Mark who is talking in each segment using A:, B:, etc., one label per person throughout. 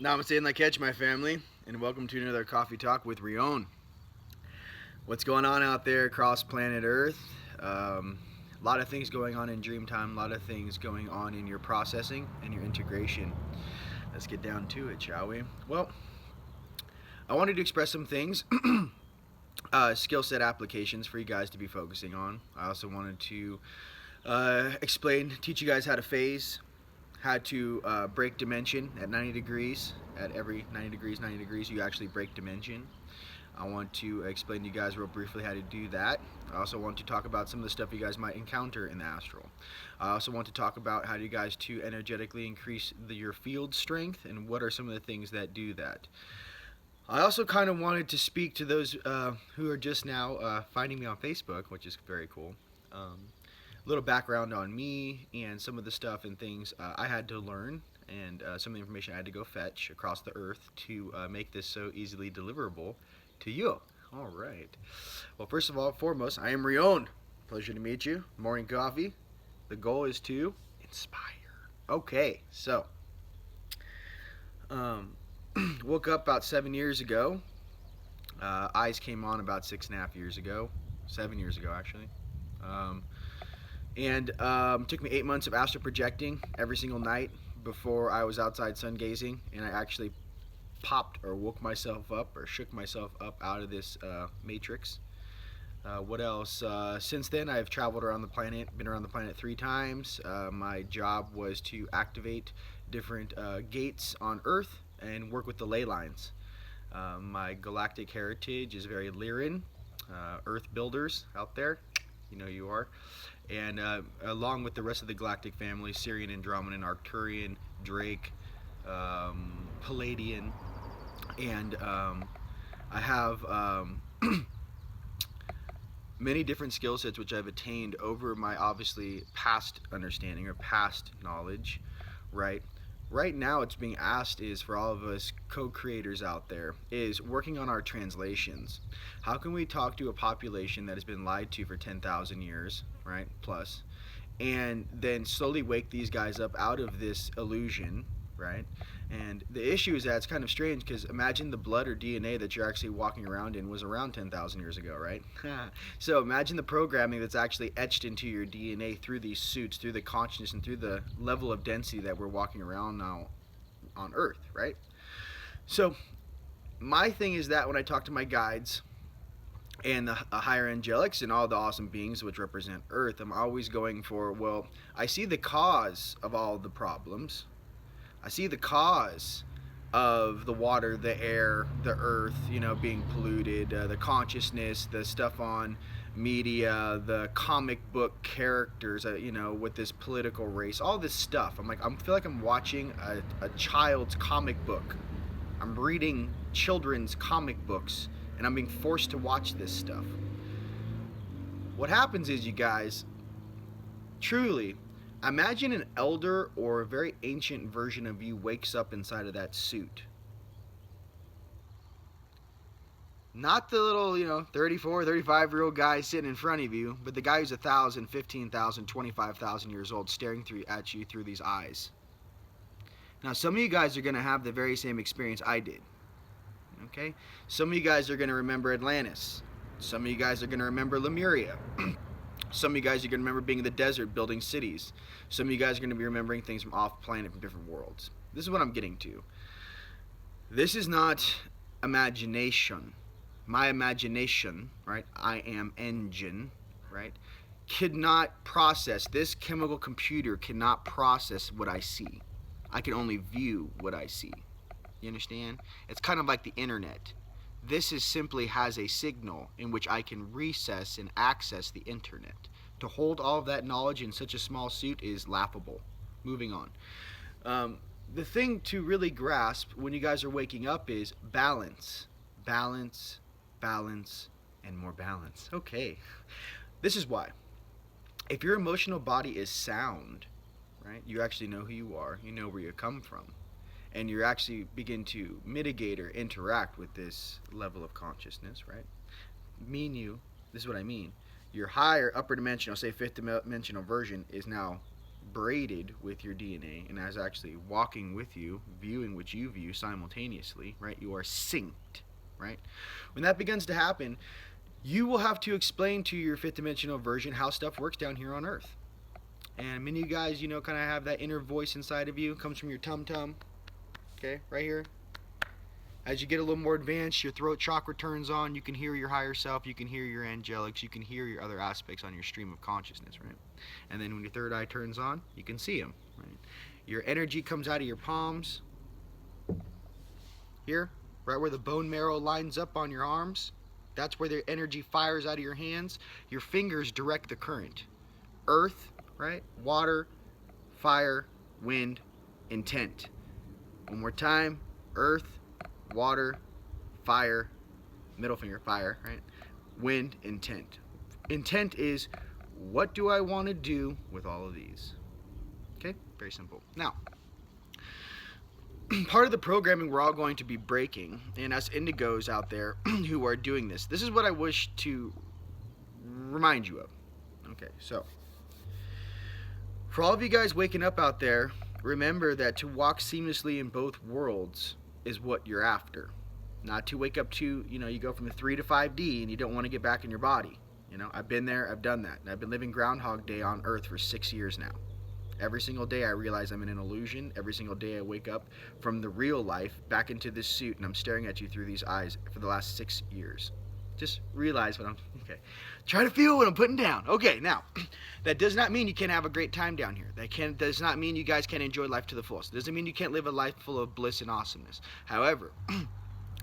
A: Namaste and catch my family, and welcome to another Coffee Talk with Rion. What's going on out there across planet Earth? A lot of things going on in Dreamtime, a lot of things going on in your processing and your integration. Let's get down to it, shall we? Well, I wanted to express some things, skill set applications for you guys to be focusing on. I also wanted to teach you guys how to phase, how to break dimension at 90 degrees. At every 90 degrees, you actually break dimension. I want to explain to you guys real briefly how to do that. I also want to talk about some of the stuff you guys might encounter in the astral. I also want to talk about how do you guys to energetically increase your field strength and what are some of the things that do that. I also kind of wanted to speak to those who are just now finding me on Facebook, which is very cool. A little background on me and some of the stuff and things I had to learn, and some of the information I had to go fetch across the earth to make this so easily deliverable to you. All right. Well, first of all, foremost, I am Rion. Pleasure to meet you. Morning coffee. The goal is to inspire. Okay, so woke up about 7 years ago. Eyes came on about 6.5 years ago. 7 years ago, actually. And took me 8 months of astral projecting every single night before I was outside sun gazing, and I actually popped or woke myself up or shook myself up out of this matrix. What else? Since then, I've traveled around the planet, been around the planet 3 times. My job was to activate different gates on Earth and work with the ley lines. My galactic heritage is very Lyran, Earth builders out there. You know you are. And along with the rest of the galactic family, Sirian, Andromedan, Arcturian, Drake, Palladian, and I have many different skill sets which I've attained over my obviously past understanding or past knowledge, right? Right now it's being asked is for all of us co-creators out there is working on our translations. How can we talk to a population that has been lied to for 10,000 years, right, plus, and then slowly wake these guys up out of this illusion, right? And the issue is that it's kind of strange because imagine the blood or DNA that you're actually walking around in was around 10,000 years ago, right? So imagine the programming that's actually etched into your DNA through these suits, through the consciousness, and through the level of density that we're walking around now on Earth, right? So my thing is that when I talk to my guides and the higher angelics and all the awesome beings which represent Earth, I'm always going for, well, I see the cause of all the problems. I see the cause of the water, the air, the earth, being polluted, the consciousness, the stuff on media, the comic book characters, with this political race, all this stuff. I feel like I'm watching a child's comic book. I'm reading children's comic books, and I'm being forced to watch this stuff. What happens is, you guys, truly, imagine an elder or a very ancient version of you wakes up inside of that suit. Not the little, 34, 35-year-old guy sitting in front of you, but the guy who's 1,000, 15,000, 25,000 years old staring at you through these eyes. Now, some of you guys are going to have the very same experience I did. Okay? Some of you guys are going to remember Atlantis. Some of you guys are going to remember Lemuria. Some of you guys are going to remember being in the desert building cities. Some of you guys are going to be remembering things from off planet, from different worlds. This is what I'm getting to. This is not imagination. My imagination, right? I am engine, right? Cannot process. This chemical computer cannot process what I see. I can only view what I see. You understand? It's kind of like the internet. This is simply has a signal in which I can recess and access the internet. To hold all of that knowledge in such a small suit is laughable. Moving on. The thing to really grasp when you guys are waking up is balance. Balance, balance, and more balance. Okay. This is why. If your emotional body is sound, right, you actually know who you are, you know where you come from, and you actually begin to mitigate or interact with this level of consciousness, right? This is what I mean. Your higher upper dimensional, say fifth dimensional version is now braided with your DNA and as actually walking with you, viewing what you view simultaneously, right? You are synced, right? When that begins to happen, you will have to explain to your fifth dimensional version how stuff works down here on Earth. And many of you guys, kind of have that inner voice inside of you. It comes from your tum-tum, okay, right here. As you get a little more advanced, your throat chakra turns on. You can hear your higher self. You can hear your angelics. You can hear your other aspects on your stream of consciousness, right? And then when your third eye turns on, you can see them, right? Your energy comes out of your palms. Here, right where the bone marrow lines up on your arms. That's where the energy fires out of your hands. Your fingers direct the current. Earth, right? Water, fire, wind, intent. One more time. Earth, water, fire, middle finger, fire, right? Wind, intent. Intent is, what do I want to do with all of these? Okay, very simple. Now, part of the programming we're all going to be breaking, and us indigos out there who are doing this is what I wish to remind you of. Okay, so for all of you guys waking up out there, remember that to walk seamlessly in both worlds is what you're after. Not to wake up to, you go from the 3 to 5D and you don't want to get back in your body. I've been there, I've done that. And I've been living Groundhog Day on Earth for 6 years now. Every single day I realize I'm in an illusion. Every single day I wake up from the real life back into this suit and I'm staring at you through these eyes for the last 6 years. Just realize what I'm, okay. Try to feel what I'm putting down. Okay, now, that does not mean you can't have a great time down here. That does not mean you guys can't enjoy life to the fullest. It doesn't mean you can't live a life full of bliss and awesomeness. However,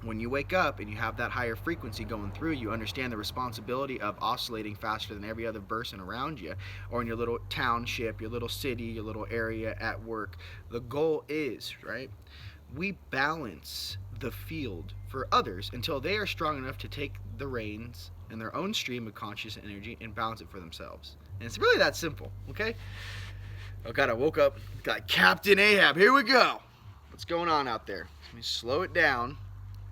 A: when you wake up and you have that higher frequency going through, you understand the responsibility of oscillating faster than every other person around you, or in your little township, your little city, your little area at work. The goal is, right, we balance the field for others until they are strong enough to take the reins in their own stream of conscious energy and balance it for themselves. And it's really that simple, okay? Oh God, I woke up, got Captain Ahab. Here we go. What's going on out there? Let me slow it down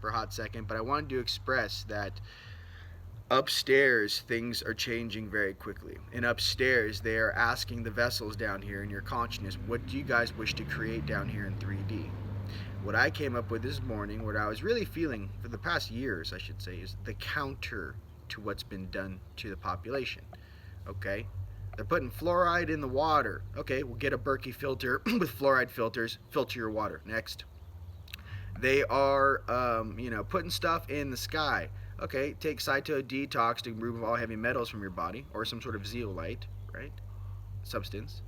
A: for a hot second, but I wanted to express that upstairs things are changing very quickly. And upstairs they are asking the vessels down here in your consciousness, what do you guys wish to create down here in 3D? What I came up with this morning, what I was really feeling for the past years, I should say, is the counter to what's been done to the population. Okay? They're putting fluoride in the water. Okay, we'll get a Berkey filter with fluoride filters, filter your water. Next. They are, putting stuff in the sky. Okay, take Cyto detox to remove all heavy metals from your body, or some sort of zeolite, right? Substance.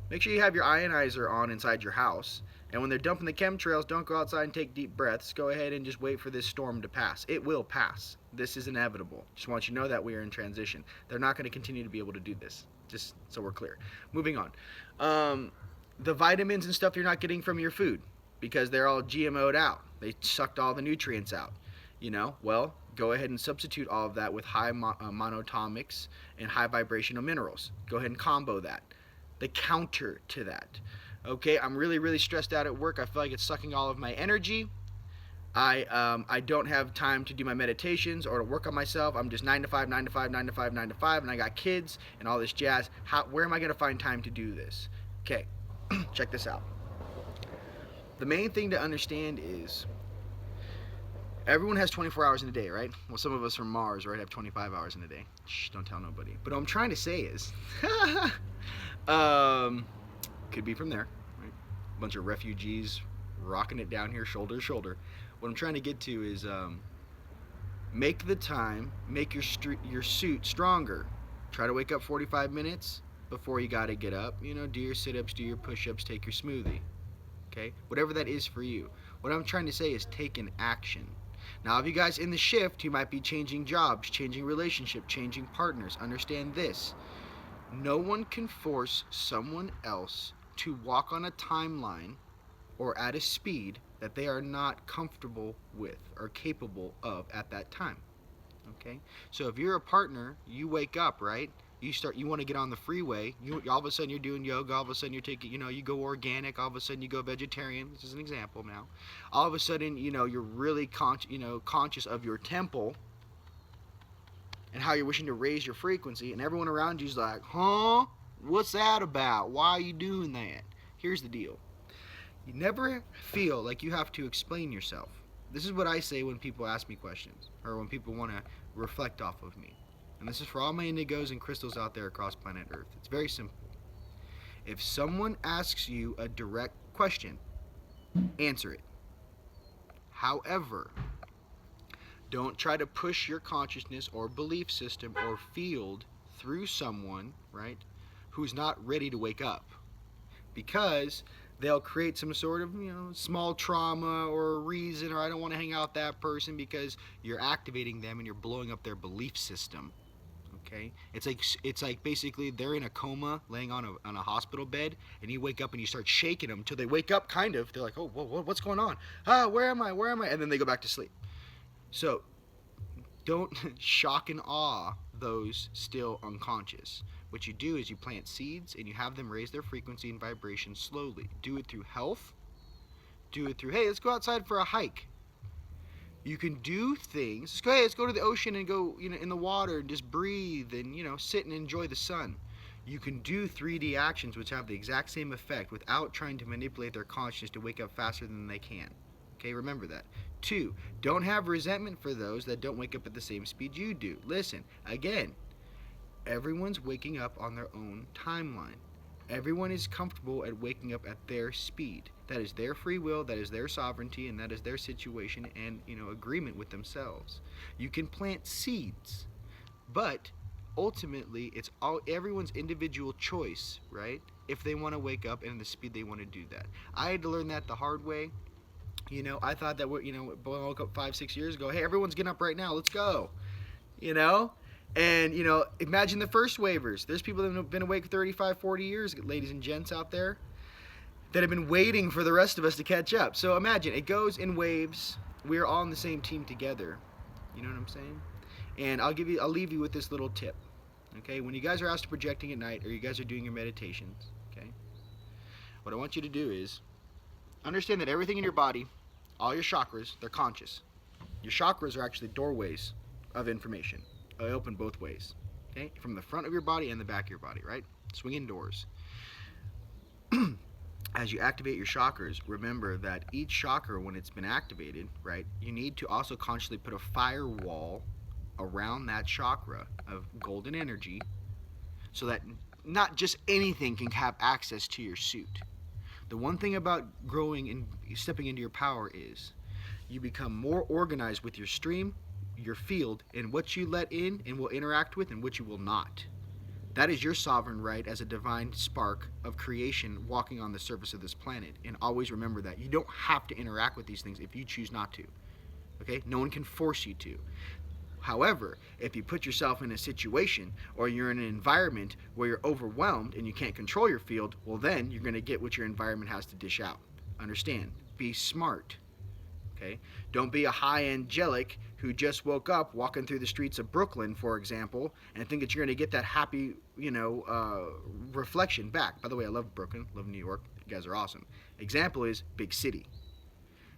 A: Make sure you have your ionizer on inside your house. And when they're dumping the chemtrails, don't go outside and take deep breaths. Go ahead and just wait for this storm to pass. It will pass. This is inevitable. Just want you to know that we are in transition. They're not going to continue to be able to do this. Just so we're clear. Moving on. The vitamins and stuff you're not getting from your food because they're all GMO'd out. They sucked all the nutrients out. Well, go ahead and substitute all of that with high monatomics and high vibrational minerals. Go ahead and combo that. The counter to that. Okay, I'm really, really stressed out at work. I feel like it's sucking all of my energy. I don't have time to do my meditations or to work on myself. I'm just 9 to 5, 9 to 5, 9 to 5, 9 to 5, and I got kids and all this jazz. Where am I going to find time to do this? Okay, check this out. The main thing to understand is everyone has 24 hours in a day, right? Well, some of us from Mars, right, have 25 hours in a day. Shh, don't tell nobody. But what I'm trying to say is, could be from there, right? A bunch of refugees rocking it down here shoulder to shoulder. What I'm trying to get to is make the time, make your suit stronger. Try to wake up 45 minutes before you got to get up. Do your sit-ups, do your push-ups, take your smoothie. Okay? Whatever that is for you. What I'm trying to say is take an action. Now, if you guys in the shift, you might be changing jobs, changing relationship, changing partners. Understand this. No one can force someone else to walk on a timeline or at a speed that they are not comfortable with or capable of at that time. Okay? So if you're a partner, you wake up, right? You want to get on the freeway, all of a sudden you're doing yoga, all of a sudden you're taking, you go organic, all of a sudden you go vegetarian. This is an example now. All of a sudden, you're really conscious of your temple and how you're wishing to raise your frequency, and everyone around you's like, huh? What's that about? Why are you doing that? Here's the deal. You never feel like you have to explain yourself. This is what I say when people ask me questions, or when people want to reflect off of me. And this is for all my indigos and crystals out there across planet Earth. It's very simple. If someone asks you a direct question, answer it. However, don't try to push your consciousness or belief system or field through someone, right, who's not ready to wake up. Because they'll create some sort of, small trauma or a reason, or I don't want to hang out with that person, because you're activating them and you're blowing up their belief system. Okay, it's like basically they're in a coma, laying on a hospital bed, and you wake up and you start shaking them till they wake up. Kind of, they're like, oh, what's going on? Where am I? And then they go back to sleep. So don't shock and awe those still unconscious. What you do is you plant seeds and you have them raise their frequency and vibration slowly. Do it through health. Do it through, hey, let's go outside for a hike. You can do things. Let's go to the ocean and go, in the water and just breathe and, sit and enjoy the sun. You can do 3D actions which have the exact same effect without trying to manipulate their consciousness to wake up faster than they can. Okay, remember that. 2, don't have resentment for those that don't wake up at the same speed you do. Listen, again, everyone's waking up on their own timeline. Everyone is comfortable at waking up at their speed. That is their free will, that is their sovereignty, and that is their situation and, agreement with themselves. You can plant seeds, but ultimately it's everyone's individual choice, right? If they want to wake up and the speed they want to do that. I had to learn that the hard way. I thought that, boy, I woke up 5-6 years ago. Hey, everyone's getting up right now. Let's go. And, imagine the first waivers. There's people that have been awake 35, 40 years, ladies and gents out there, that have been waiting for the rest of us to catch up. So imagine, it goes in waves. We're all on the same team together. You know what I'm saying? And I'll leave you with this little tip. Okay? When you guys are asked to projecting at night, or you guys are doing your meditations, okay? What I want you to do is understand that everything in your body, all your chakras, they're conscious. Your chakras are actually doorways of information. They open both ways, okay? From the front of your body and the back of your body, right? Swinging doors. As you activate your chakras, remember that each chakra, when it's been activated, right, you need to also consciously put a firewall around that chakra of golden energy so that not just anything can have access to your suit. The one thing about growing and stepping into your power is you become more organized with your stream, your field, and what you let in and will interact with and what you will not. That is your sovereign right as a divine spark of creation walking on the surface of this planet. And always remember that. You don't have to interact with these things if you choose not to. Okay? No one can force you to. However, if you put yourself in a situation or you're in an environment where you're overwhelmed and you can't control your field, well then you're going to get what your environment has to dish out. Understand? Be smart. Okay? Don't be a high angelic who just woke up walking through the streets of Brooklyn, for example, and think that you're going to get that happy, reflection back. By the way, I love Brooklyn, love New York. You guys are awesome. Example is big city.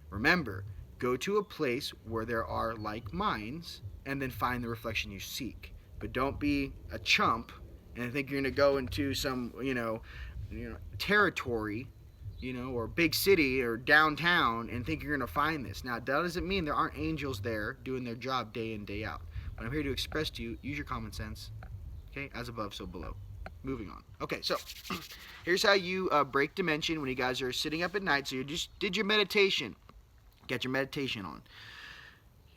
A: Remember, go to a place where there are like minds and then find the reflection you seek. But don't be a chump and think you're going to go into some, territory, or big city or downtown and think you're going to find this. Now, that doesn't mean there aren't angels there doing their job day in, day out. But I'm here to express to you, use your common sense. Okay? As above, so below. Moving on. Okay, so here's how you break dimension when you guys are sitting up at night. So you just did your meditation. Get your meditation on.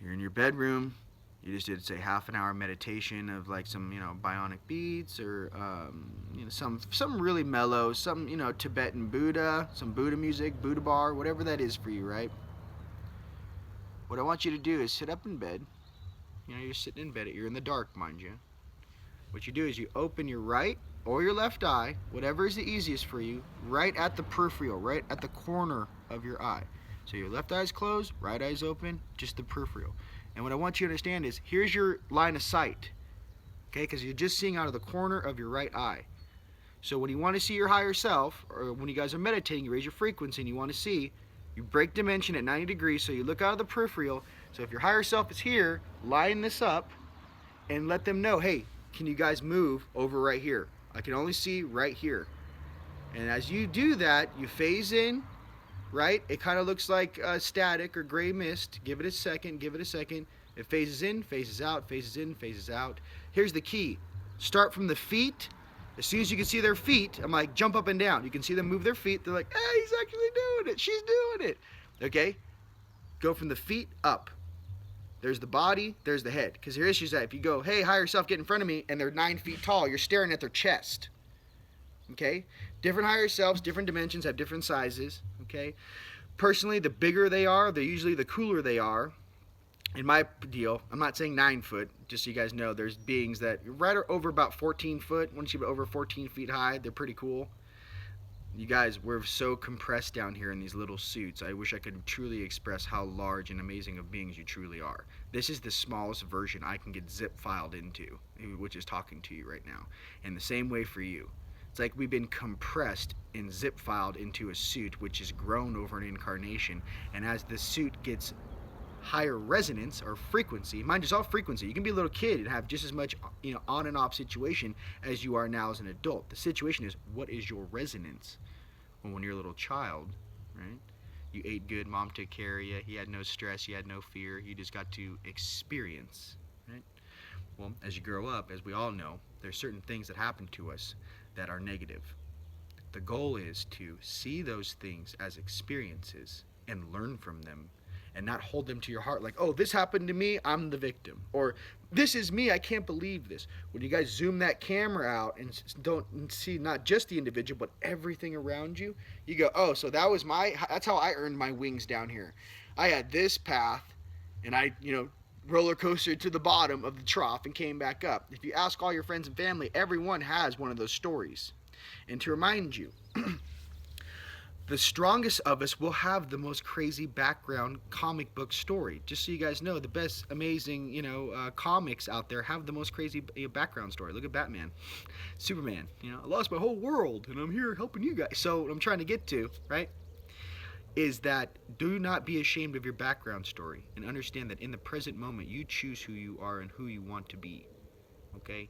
A: You're in your bedroom. You just did, say, half an hour meditation of like some, bionic beats or, some really mellow, some, Tibetan Buddha, some Buddha music, Buddha bar, whatever that is for you, right? What I want you to do is sit up in bed. You're sitting in bed. You're in the dark, mind you. What you do is you open your right or your left eye, whatever is the easiest for you, right at the peripheral, right at the corner of your eye. So your left eye's closed, right eye's open, just the peripheral. And what I want you to understand is, here's your line of sight, okay? Because you're just seeing out of the corner of your right eye. So when you want to see your higher self, or when you guys are meditating, you raise your frequency and you want to see, you break dimension at 90 degrees, so you look out of the peripheral. So if your higher self is here, line this up and let them know, hey, can you guys move over right here? I can only see right here. And as you do that, you phase in, right? It kind of looks like static or gray mist. Give it a second, give it a second. It phases in, phases out, phases in, phases out. Here's the key. Start from the feet. As soon as you can see their feet, I'm like, jump up and down. You can see them move their feet. They're like, hey, he's actually doing it. She's doing it. Okay? Go from the feet up. There's the body, there's the head. Because your issue is that if you go, hey, higher self, get in front of me, and they're 9 feet tall, you're staring at their chest. Okay? Different higher selves, different dimensions, have different sizes. Okay? Personally, the bigger they are, usually the cooler they are. In my deal, I'm not saying 9 foot, just so you guys know, there's beings that right over about 14 foot. Once you get over 14 feet high, they're pretty cool. You guys, we're so compressed down here in these little suits. I wish I could truly express how large and amazing of beings you truly are. This is the smallest version I can get zip filed into, which is talking to you right now. And the same way for you. It's like we've been compressed and zip filed into a suit which has grown over an incarnation. And as the suit gets higher resonance or frequency, mind you, it's all frequency. You can be a little kid and have just as much, on and off situation as you are now as an adult. The situation is, what is your resonance? Well, when you're a little child, right? You ate good, mom took care of you, you had no stress, you had no fear, you just got to experience, right? Well, as you grow up, as we all know, there's certain things that happen to us that are negative. The goal is to see those things as experiences and learn from them, and not hold them to your heart like, oh, this happened to me, I'm the victim. Or, this is me, I can't believe this. When you guys zoom that camera out and don't see not just the individual, but everything around you, you go, oh, so that's how I earned my wings down here. I had this path, and I, roller coastered to the bottom of the trough and came back up. If you ask all your friends and family, everyone has one of those stories. And to remind you, the strongest of us will have the most crazy background comic book story. Just so you guys know, the best amazing, comics out there have the most crazy background story. Look at Batman, Superman. I lost my whole world and I'm here helping you guys. So what I'm trying to get to, right, is that do not be ashamed of your background story and understand that in the present moment you choose who you are and who you want to be. Okay?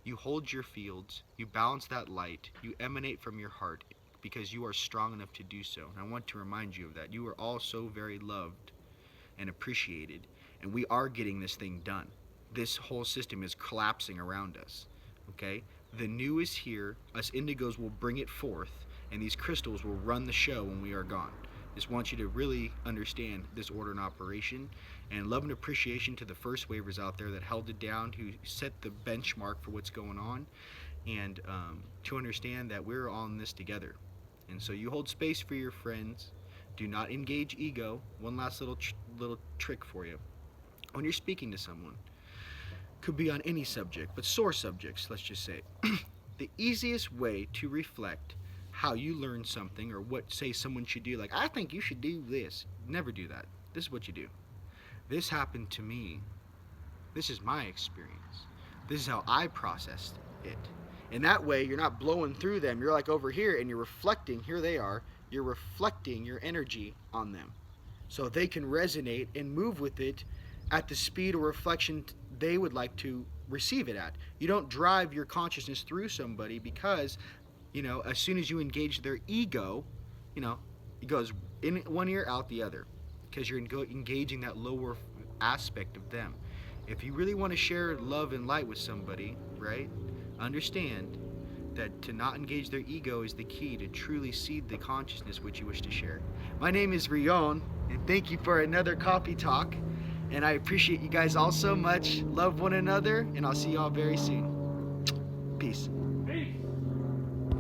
A: You hold your fields, you balance that light, you emanate from your heart, because you are strong enough to do so. And I want to remind you of that. You are all so very loved and appreciated, and we are getting this thing done. This whole system is collapsing around us. Okay? The new is here. Us indigos will bring it forth, and these crystals will run the show when we are gone. Just want you to really understand this order and operation, and love and appreciation to the first wavers out there that held it down, who set the benchmark for what's going on, and to understand that we're all in this together. And so you hold space for your friends. Do not engage ego. One last little trick for you. When you're speaking to someone, could be on any subject, but sore subjects, let's just say. The easiest way to reflect how you learn something or what, say, someone should do, like, I think you should do this. Never do that. This is what you do. This happened to me. This is my experience. This is how I processed it. And that way, you're not blowing through them. You're like over here, and you're reflecting. Here they are. You're reflecting your energy on them. So they can resonate and move with it at the speed or reflection they would like to receive it at. You don't drive your consciousness through somebody because, as soon as you engage their ego, it goes in one ear, out the other. Because you're engaging that lower aspect of them. If you really want to share love and light with somebody, right? Understand that to not engage their ego is the key to truly seed the consciousness which you wish to share. My name is Rion, and thank you for another coffee talk. And I appreciate you guys all so much. Love one another, and I'll see y'all very soon. Peace.